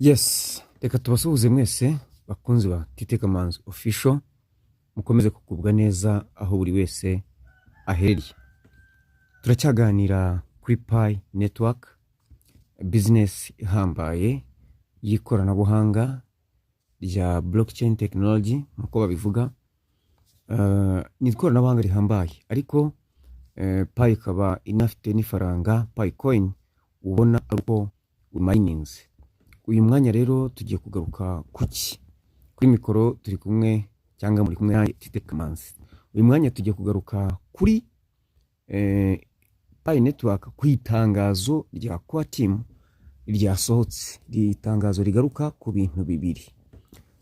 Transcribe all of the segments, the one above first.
Yes, reka tubasuhuze mwese bakunzi ba TT Kamanzi official, mukomeze kugubwa neza aho buri wese aherereye. Turacyaganira kuri Pi Network, business ihambaye y'ikoranabuhanga rya blockchain technology nkuko babivuga. Ni ikoranabuhanga rihambaye, ariko Pi ikaba inafite n'ifaranga Pi coin ubona ariko minings. Uyu mwanya rero tugiye kugaruka kuki kuri mikoro turi kumwe cyangwa muri kumwe na TT Kamanzi. Uyu mwanya tugiye kugaruka kuri Pi Network, ku itangazo rya Core Team ryasohotse. Iri tangazo rigaruka ku bintu bibiri,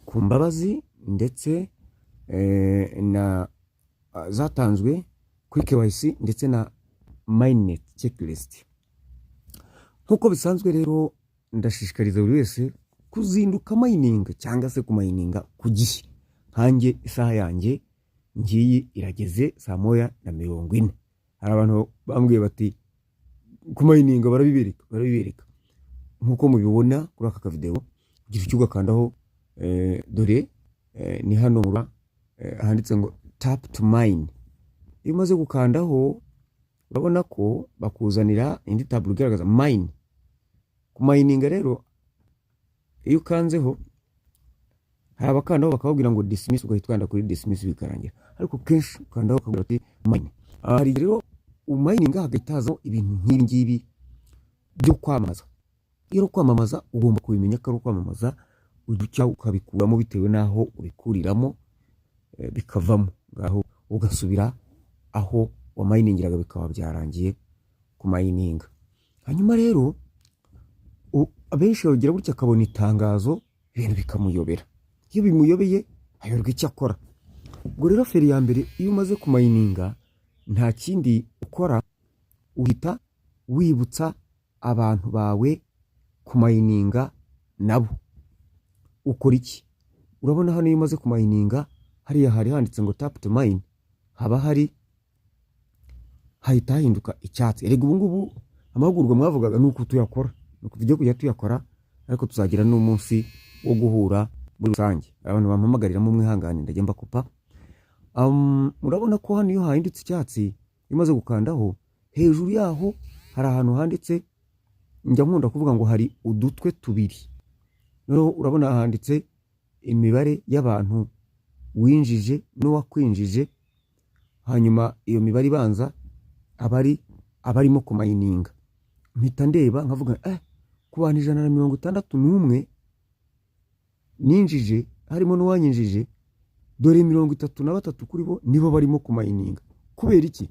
ku mbabazi ndetse na zatanzwe kuri KYC ndetse na mainnet checklist. Nkuko bisanzwe rero ndashishikariza buri wese kuzinduka mining cyangwa se kumininga ku gihe. Nkanjye isaha yanjye ngiyi irageze 1:40. Hari abantu bambwiye bati kumininga barabibereka nkuko mubibona kuri aka video. Ugira icyo ugakandaho dore ni hano mura handitse ngo tap to mine. Iyo umaze gukandaho urabona ko bakuzanira indi tablo igaragaza mine. Kumininga rero iyo ukanzeho hari abakandaho bakababwira ngo dismiss, ugahitwanda kuri dismiss bikarangira, ariko kenshi ukandaho bakabwira ati mine. Hari rero umininga hagatazaho ibintu nk'ibi ngibi byo kwamamaza. Iyo kwamamaza ugomba kubimenya ko ari kwamamaza, uducya ukabikuramo bitewe naho ubikuriramo bikavamo, ngaho ugasubira aho waminingiraga bikaba byarangiye kumininga. Hanyuma rero abenshi bagira gutya akabona itangazo ibintu bikamuyobera. Iyo bimuyobeye ayorwa icyo akora. Ubwo rero feri ya mbere, iyo umaze kumininga nta kindi ukora, uhita wibutsa abantu bawe kumininga nabo. Ukora iki? Urabona hano iyo umaze kumininga hariya hari handitse ngo tap to mine, haba hari hahita hahinduka icyatsi. Erega ubu ngubu amahugurwa mwavugaga nuko tuyakora, nuko tujye kujya tuyakora, ariko tuzagira n'umunsi wo guhura muri rusange. Abantu bampamagariramo mwihangane ndajya mbakupa. Urabona ko hano iyo hahindutse icyatsi imaze gukandaho, hejuru yaho hari ahantu handitse, njya nkunda kuvuga ngo hari udutwe tubiri. Noneho urabona handitse imibare y'abantu winjije n'uwakwinjije, hanyuma iyo mibare ibanza abarimo kumininga. Mpita ndeba nkavuga ku bantu 161 ninjije harimo n'uwanyinjije, dore 33 kuri bo nibo barimo kumininga. Kubera iki?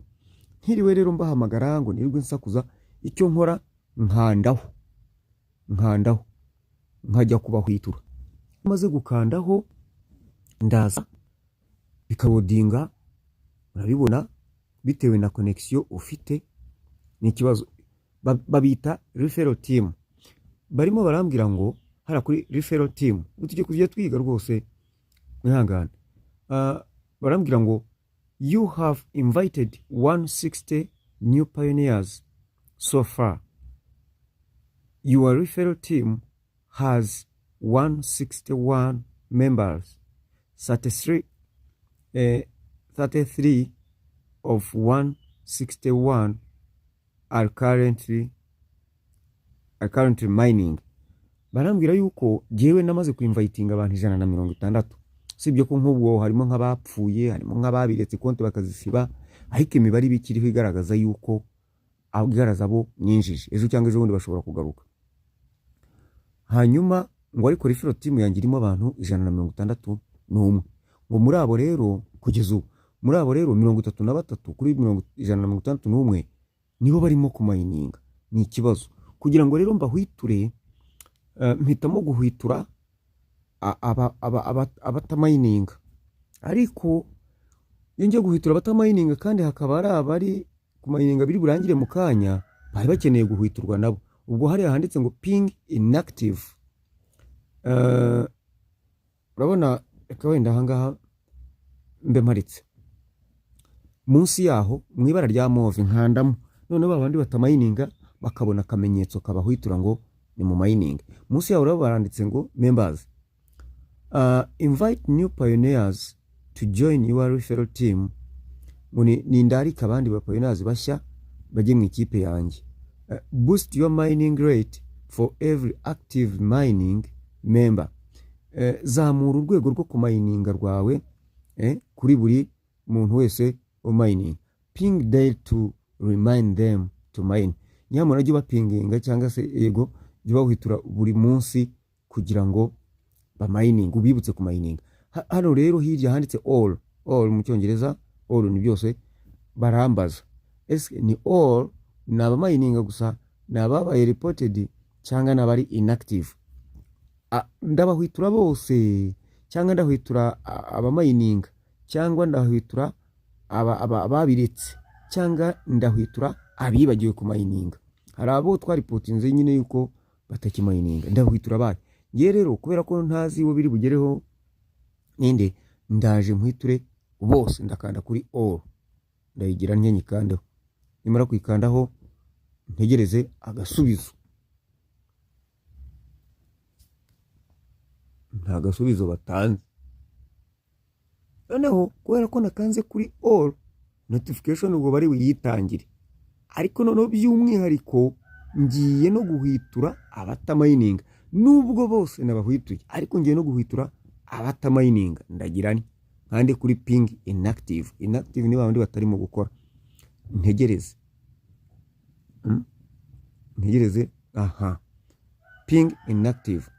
Ntiriwe rero mbahamagara ngo nirwe nsakuza. Icyo nkora nkandaho nkajya kubahwitura. Maze gukandaho ndaza bikarodinga, urabibona bitewe na connection ufite ni kibazo. Babita referral team. Barimo barambwira ngo hara kuri referral team tujye kujya twiga rwose mwihangane. Barambwira ngo you have invited 160 new pioneers so far. Your referral team has 161 members. 33 of 161 are currently mining. Barambwira yuko jewe namaze kuinvitinga abantu 160. Sibyo ko nk'ubwo harimo nk'abapfuye, harimo nk'ababiretse konti bakazisiba, ariko imibare bikiriho igaragaza yuko agaragaza abo nyinjije. Ejo cyangwa ejo bundi bashobora kugaruka. Hanyuma ngo ariko referral team yanjye irimo abantu 161. Ngo muri abo rero kugeza ubu, muri abo rero 33 kuri 161 nibo barimo kumininga. Ni ikibazo. Kugira ngo rero mbahwiture, mpitamo guhwitura abatamininga. Ariko iyo ngiye guhwitura abatamininga kandi hakaba ari abari kumininga biri burangire mu kanya, bari bakeneye guhwiturwa nabo. Ubwo hari handitse ngo ping inactive. Urabona reka wenda ahangaha mbe maritse munsi yaho mwibara rya move nkandamo. None babandi batamininga bakabona akamenyetso kabahwitura ngo ni mu mining. Munsi yaho rero baranditse ngo members, invite new pioneers to join your referral team. Ni ndarika abandi ba pioneers bashya bajye mu ikipe yanjye. Boost your mining rate for every active mining member. Zamura urwego rwo kumayininga rwawe kuri buri muntu wese mining. Ping daily to remind them to mine. Nyamara jya bapinginga cyangwa se ego jya bahitura buri munsi kugira ngo ba mining ubibutse ku mining. Hano rero hirya handitse all mu cyongereza, all ni byose. Barambaza ni all naba mining gusa, nababaye reported cyangwa nabari inactive. Ndabahwitura bose cyangwa ndahwitura aba mining cyangwa ndahwitura ababiretse cyangwa ndahwitura abibagiwe ku mining. Hari abo twaripotinze nyine yuko batakimayininga, ndahwitura baye. Ngiye rero kubera ko ntazi wo biri bugereho ninde, ndaje mpwiture bose, ndakanda kuri all, ndayigira nyanyikandaho. Nimara kwikandaho ntegereze agasubizo. Nta gasubizo batanze. Noneho kubera ko nakanze kuri all, notification ubwo bari buyitangire. Ariko noneho by'umwihariko ngiye no guhwitura abatamayininga. Nubwo bose nabahwituye, ariko ngiye no guhwitura abatamayininga. Ndagira nkande kuri ping inactive. Inactive ni babandi batarimo gukora. Ntegereze. Ping inactive.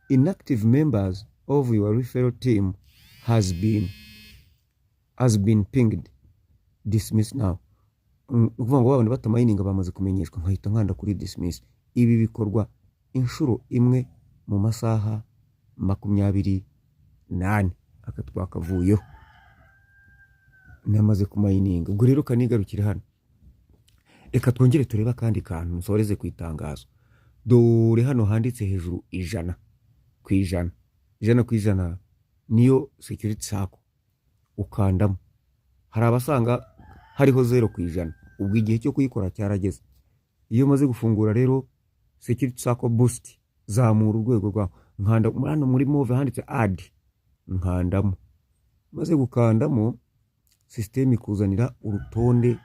Inactive members of your referral team has been pinged. Dismiss now. Ukuvuga ngo babandi batamayininga bamaze kumenyeshwa, nkahita nkanda kuri dismiss. Ibi bikorwa inshuro imwe mu masaha 28 akatwakavuyeho. Namaze kumayininga. Ubwo rero kanigarukire hano. Reka twongere tureba kandi kantu nsoreze ku itangazo. Dore hano handitse hejuru 100 ku 100. 100 ku 100 niyo security sako. Ukandamo. Hari abasanga hariho 0 ku 100. Ubwo igihe cyo kuyikora cyarageze. Iyo maze gufungura rero security sako boost, zamura urwego rwa nkanda hano muri move handitse add, nkandamo. Maze gukandamo system ikuzanira urutonde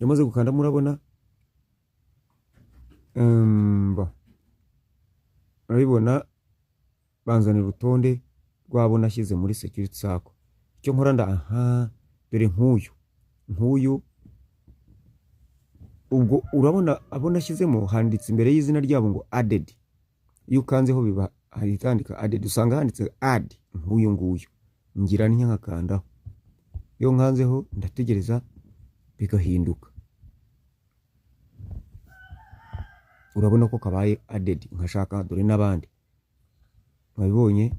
yamaze gukandamo urabona urabibona banzanira urutonde rwabo nashyize muri security sako. Icyo nkora dore nkuyu ubwo urabona abo nashyizemo handitse imbere y'izina ryabo ngo added. Iyo ukanzeho biba handika added, usanga handitse add nguyu. Ngira nk'akandaho. Iyo nkanzeho ndategereza bigahinduka. Urabona ko kabaye added. Nkashaka dore n'abandi mwabibonye,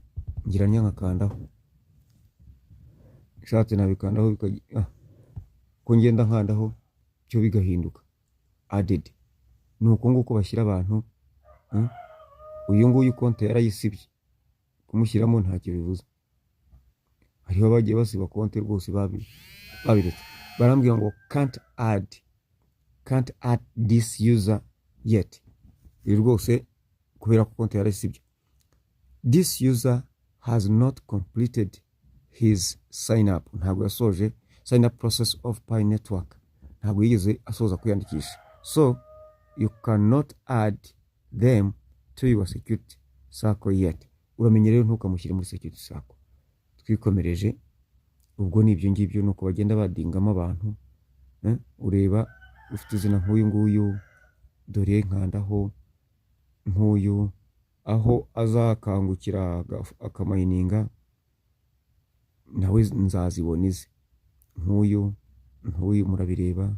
ngira nk'akandaho. Shatse nabikandaho ko ngenda nkandaho cyo bigahinduka added. Nuko nguko bashyira abantu. Uyu nguyu konti yarayisibye, kumushyiramo ntacyo bivuze. Hariho bagiye basiba konti rwose babiretse. Barambwira ngo can't add this user yet. Rwose kubera ko konti yarayisibye. This user has not completed his sign up. Ntabwo yasoje sign up process of Pi network. Ntabwo yigeze asoza kwiyandikisha. So you cannot add them to your security circle yet. Uramenye rero ntukamushyire muri security circle. Twikomereje. Ubwo nibyo ngibyo nuko bagenda badingamo abantu. Ureba ufite izina nk'uyu nguyu, dore nkandaho nk'uyu, aho azakangukira akamayininga nawe nzazibona izi. Nk'uyu murabireba.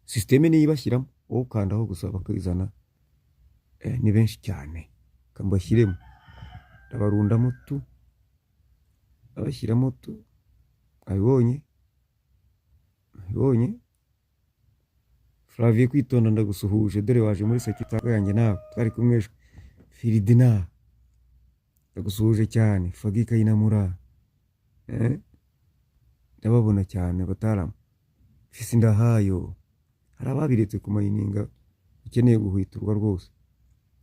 Systeme niyo ibashyiramo, wowe ukandaho gusa bakizana. Ni benshi cyane. Kambashyiremo. Ndabarundamo tu. Abashyiramo tu. Abibonye. Flavie kwitonda ndagusuhuje, dore waje muri security yanjye nawe twari kumweshwe. Firidina ndagusuhuje cyane. Fagika inamura. Ndababona cyane batarama. fisi ndahayo hari ababiretse kumayininga ukeneye guhwiturwa rwose.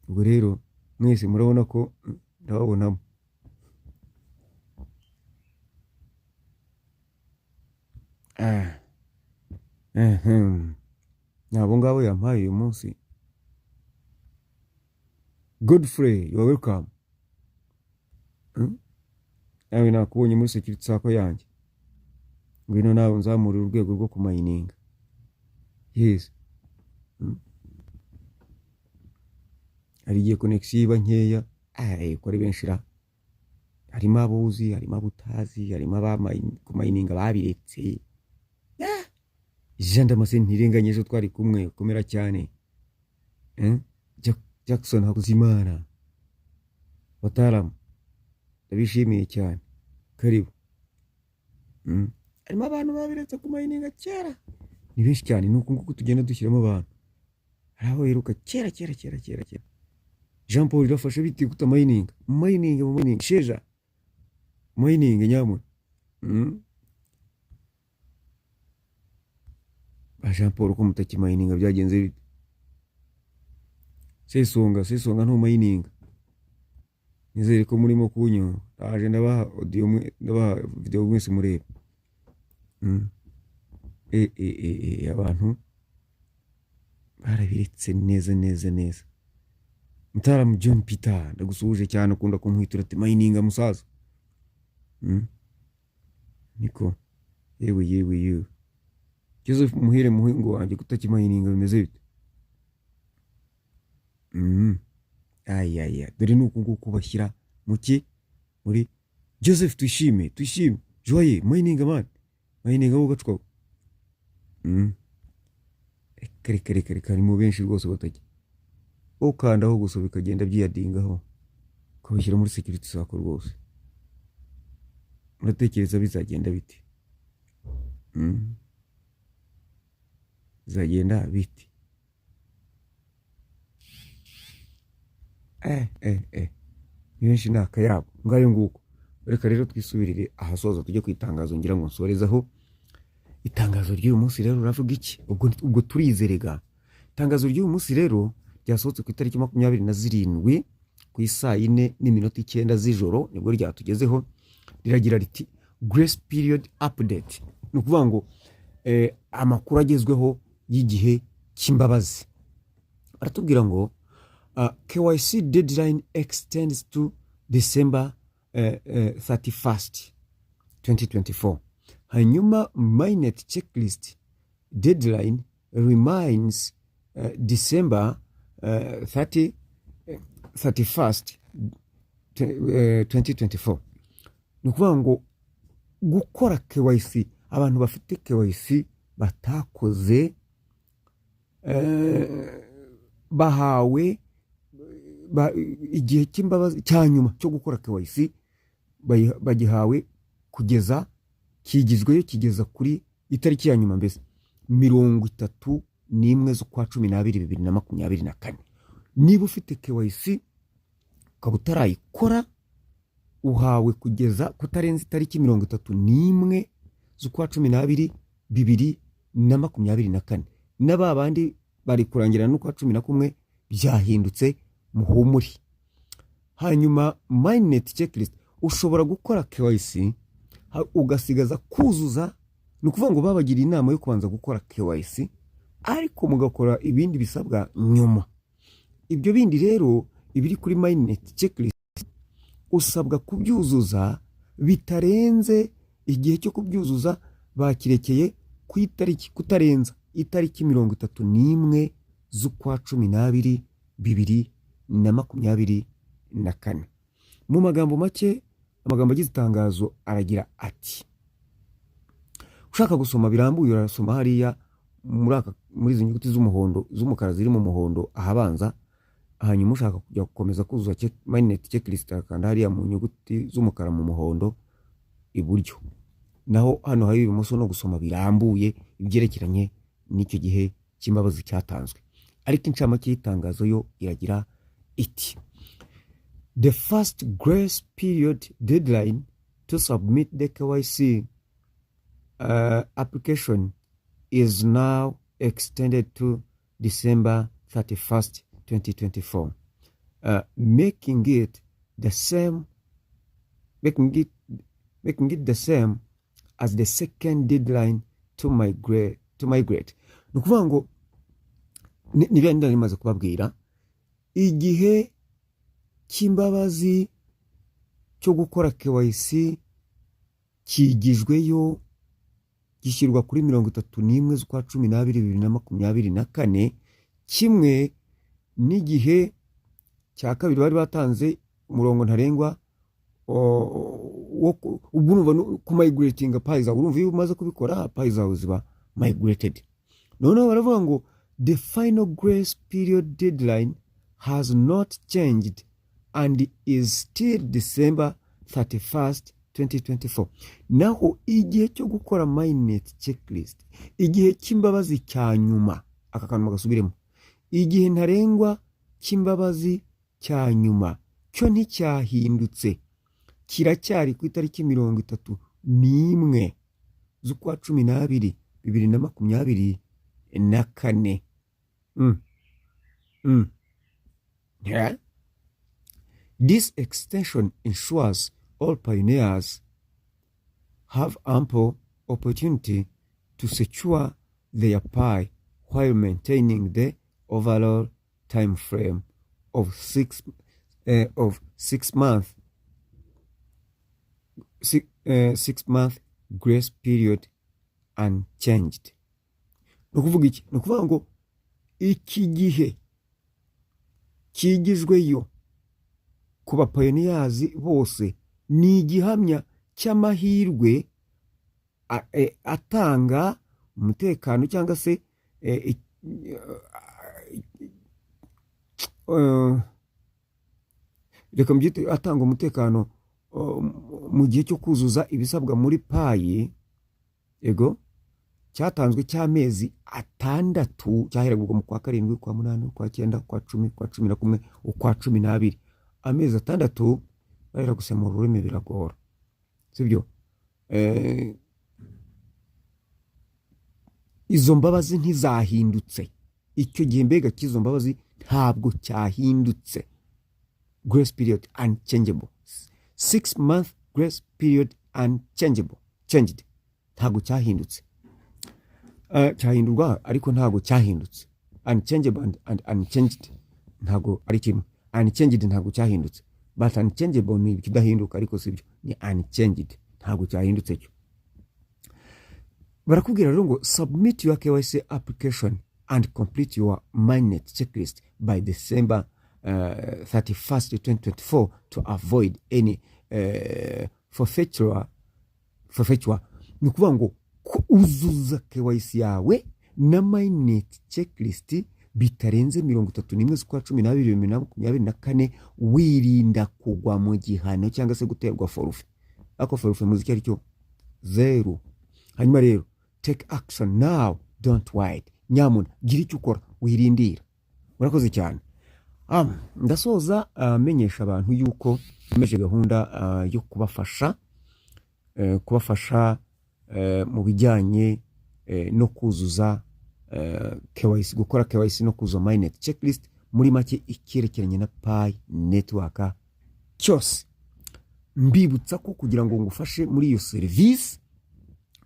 Ubwo rero mwese murabona ko ndababonamo. Nabo ngabo yampaye uyu munsi. Godfrey, you are welcome. Nawe nakubonye muri security sako yanjye. Ngwino nawe nzamurira urwego rwo kumayininga. Yes. Hari igihe connection iba nkeya, ko ari benshi ra. Harimo abuzi, harimo abutazi, harimo kumayininga babiretse. Jean Damascene ntirenganye zo twari kumwe komera cyane. Jackson Hakuzimana. Bataramu. Ndabishimiye cyane. Karibu. Harimo abantu babiretse kumayininga kera. Ni benshi cyane nuko nguko tugenda dushyiramo abantu. Haraho yiruka kera. Jean Paul rafashe biti kutamayininga. Mayininga sheja. Mayininga nyamu. Jean Paul ko mutakimayininga byagenze bite? Sesonga nto mayininga. Nizere ko murimo kunyo. Aje ndabaha audio ndabaha video mwese mureba. Abantu barabiretse neza. Mutaramu John Peter ndagusuje cyane ukunda kumwitura ati mayininga musaza. Niko yewe Joseph Muhire muhingo wanjye kutakimayininga bimeze bite? Dore nuko nguko bashyira muki muri Joseph twishime joye mayininga man mayininga wo gacwa. Kare mu benshi rwose batajya ukandaho gusa bikagenda byiyadingaho kubishyira muri security sako rwose. Muratekereza bizagenda biti? Bizagenda biti? Ni benshi nakayabo ngayo nguko. Reka rero twisubirire ahasoza tujye kwitangazo ngira ngo nsorezaho. Itangazo ry'uyu munsi rero uravuga iki? Ubwo turizerega. Itangazo ry'uyu munsi rero ryasohotse ku itariki 27 ku isaa 4:09 z'ijoro nibwo ryatugezeho. Riragira riti Grace Period Update. Ni ukuvuga ngo amakuru agezweho y'igihe cy'imbabazi. Aratubwira ngo KYC deadline extends to December 31st, 2024. Hanyuma Mainnet checklist deadline remains December 31st, 2024. Ni ukuvuga ngo gukora KYC, abantu bafite KYC batakoze bahawe igihe cy'imbabazi cyanyuma cyo gukora KYC bagihawe kugeza kigeza kuri itariki ya nyuma mbese 31 z'ukwa 12 2024. Niba ufite KYC ukaba utarayikora uhawe kugeza kutarenza itariki 31 z'ukwa 12 2024. N'aba bandi bari kurangira n'ukwa 11 byahindutse muhumuri. Hanyuma Mainnet checklist ushobora gukora KYC ugasigaza kuzuza. Ni ukuvuga ngo babagira inama yo kubanza gukora KYC ariko mugakora ibindi bisabwa nyuma. Ibyo bindi rero ibiri kuri Mainnet checklist usabwa kubyuzuza bitarenze igihe cyo kubyuzuza bakirekeye ku itariki kutarenza itariki 31 z'ukwa 12 2024. Mu magambo make amagambo agize itangazo aragira ati ushaka gusoma birambuye urasoma hariya muri izo nyuguti z'umuhondo z'umukara ziri mu muhondo ahabanza. Hanyuma ushaka kujya gukomeza kuzuza Mainnet checklist akanda hariya mu nyuguti z'umukara mu muhondo iburyo. Naho hano hari ibumoso no gusoma birambuye ibyerekeranye n'icyo gihe cy'imbabazi cyatanzwe. Ariko incamake y'itangazo yo iragira iti the first grace period deadline to submit the KYC application is now extended to December 31st, 2024, making it the same as the second deadline to migrate. Ni ukuvuga ngo ni bya ndani maze kubabwira, igihe cy'imbabazi cyo gukora KYC kigijweyo gishyirwa kuri 31 z'ukwa 12 2024, kimwe n'igihe cya kabiri bari batanze umurongo ntarengwa ubwo ku migrating paisa. Urumva iyo umaze kubikora paisa ziba migrated. Noneho baravuga ngo the final grace period deadline has not changed and is still December 31st, 2024. Naho igihe cyo gukora mainnet checklist, igihe cy'imbabazi cya nyuma, aka kantu magasubiremo, igihe ntarengwa cy'imbabazi cya nyuma cyo nticyahindutse, kiracyari ku itariki 31 z'ukwa 12 2024. Yeah. This extension ensures all pioneers have ample opportunity to secure their pie while maintaining the overall time frame of 6 month grace period unchanged. Nukuvuga iki? Nukuvuga ngo iki gihe kigijweyo ku ba pioneers bose ni igihamya cy'amahirwe atanga umutekano cyangwa se reka mbyite atanga umutekano mu gihe cyo kuzuza ibisabwa muri payi. Ego cyatanzwe cy'amezi 6, cyahererwa mu kwa 7, kwa 8, kwa 9, kwa 10, kwa 11, kwa 12. Amezi 6 barera gusema ururimi biragora, sibyo? Izo mbabazi ntizahindutse, icyo gihe mbega kizo mbabazi ntabwo cyahindutse. Grace period unchangeable, 6 month grace period unchangeable, changed, ntabwo cyahindutse. Cyahindurwa ariko ntabwo cyahindutse. Unchangeable and unchanged ntabwo ari kimwe. Unchanged ntabwo cyahindutse, but unchangeable ni kidahinduka, ariko sibyo, ni unchanged, ntabwo cyahindutse cyo. Barakubwira rero ngo submit your KYC application and complete your mainnet checklist by December 31st, 2024 to avoid any forfeiture. Ni ukuvuga ngo uzuza KYC yawe na mainnet checklist bitarenze 31 z'ukwa 12 2024, wirinda kugwa mu gihano cyangwa se guterwa forfait. Ako forfait muziki ari cyo 0. Hanyuma rero take action now, don't wait. Nyamuna gira icyo ukora, wirindira. Murakoze cyane. Ndasoza menyesha abantu yuko tumeje gahunda yo kubafasha mu bijyanye no kuzuza KYC, gukora KYC no kuzuza mainnet checklist, muri make ikerekeranye na Pi network cyose. Mbibutsa ko kugira ngo ngufashe muri iyo service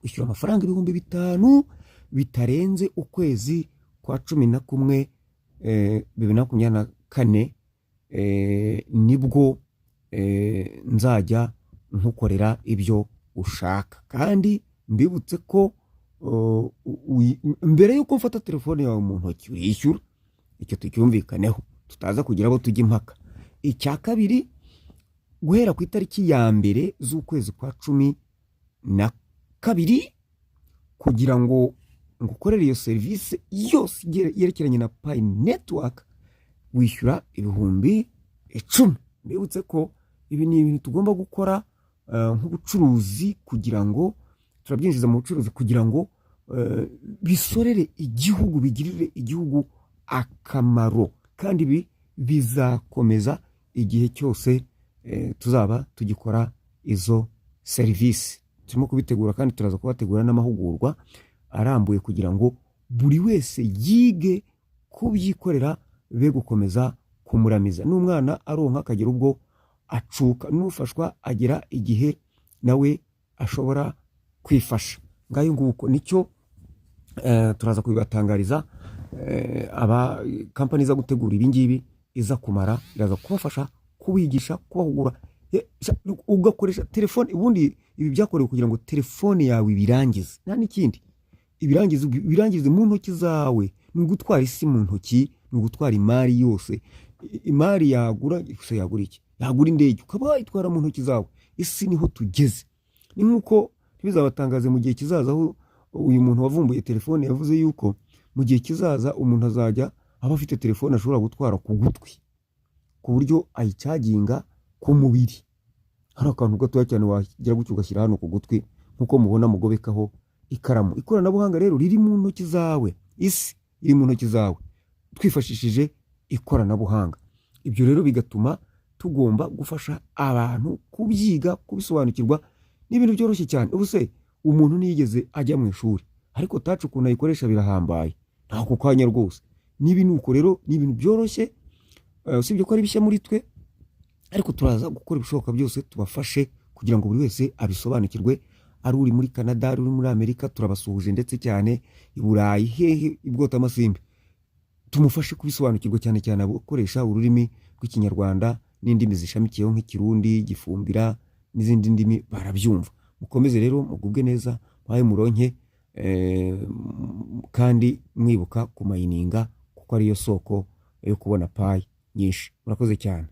ushyura amafaranga 5,000 bitarenze ukwezi kwa 11 2024, nibwo nzajya nkukorera ibyo ushaka. Kandi mbibutse ko mbere yuko mfata telefone yawe mu ntoki urishyura, icyo tucyumvikaneho, tutaza kugira abo tujya impaka. Icya kabiri, guhera ku itariki ya mbere z'ukwezi kwa 12 kugira ngo ngukorere iyo service yose yerekeranye na Pi network, wishyura 10,000. Mbibutse ko ibi ni ibintu tugomba gukora nk'ubucuruzi, kugira ngo turabyinjiza mu bucuruzi, kugira ngo bisorere igihugu, bigirire igihugu akamaro, kandi bizakomeza igihe cyose tuzaba tugikora izo service. Turimo kubitegura kandi turaza kubategura n'amahugurwa arambuye kugira ngo buri wese yige kubyikorera, be gukomeza kumuramiza. N'umwana aronka akagira ubwo acuka, n'ufashwa agera igihe nawe ashobora kwifasha. Ngayo nguko nicyo turaza kubibatangariza. Aba kampani za gutegura ibingibi iza kumara, iraza kubafasha kubigisha, kubahugura, ugakoresha telefone. Ubundi ibi byakorewe kugira ngo telefone yawe ibirangize, nta n'ikindi. Ibirangize mu ntoki zawe, ni ugutwara isi mu ntoki, ni ugutwara imari yose. Imari yagura iki? Yagura indege ukaba wayitwara mu ntoki zawe. Isi niho tugeze. Ni nk'uko ntibizabatangaze mu gihe kizaza aho uyu muntu wavumbuye telefone yavuze yuko mu gihe kizaza umuntu azajya aba afite telefone ashobora gutwara ku gutwi, ku buryo ayicaginga ku mubiri. Hari akantu gatoya cyane wagira gutyo ugashyira hano ku gutwi, nk'uko mubona mugobekaho ikaramu. Ikoranabuhanga rero riri mu ntoki zawe, isi iri mu ntoki zawe, twifashishije ikoranabuhanga. Ibyo rero bigatuma tugomba gufasha abantu kubyiga, kubisobanukirwa. N'ibintu byoroshye cyane. Ubuse umuntu niyigeze ajya mu ishuri, ariko tacu ukuntu ayikoresha birahambaye, nta kanya rwose. Nibi nuko rero ni ibintu byoroshye, usibye ko ari bishya muri twe, ariko turaza gukora ibishoboka byose tubafashe kugira ngo buri wese abisobanukirwe. Ari uri muri Canada, ari uri muri Amerika, turabasuhuje, ndetse cyane i Burayi, hehe ibwota amasimbi, tumufashe kubisobanukirwa, cyane cyane abakoresha ururimi rw'Ikinyarwanda n'indimi zishamikiyeho nk'Ikirundi, Gifumbira n'izindi ndimi barabyumva. Mukomeze rero mugubwe neza, mwaye muronke, kandi mwibuka kumayininga kuko ariyo soko yo kubona payi nyinshi. Murakoze cyane.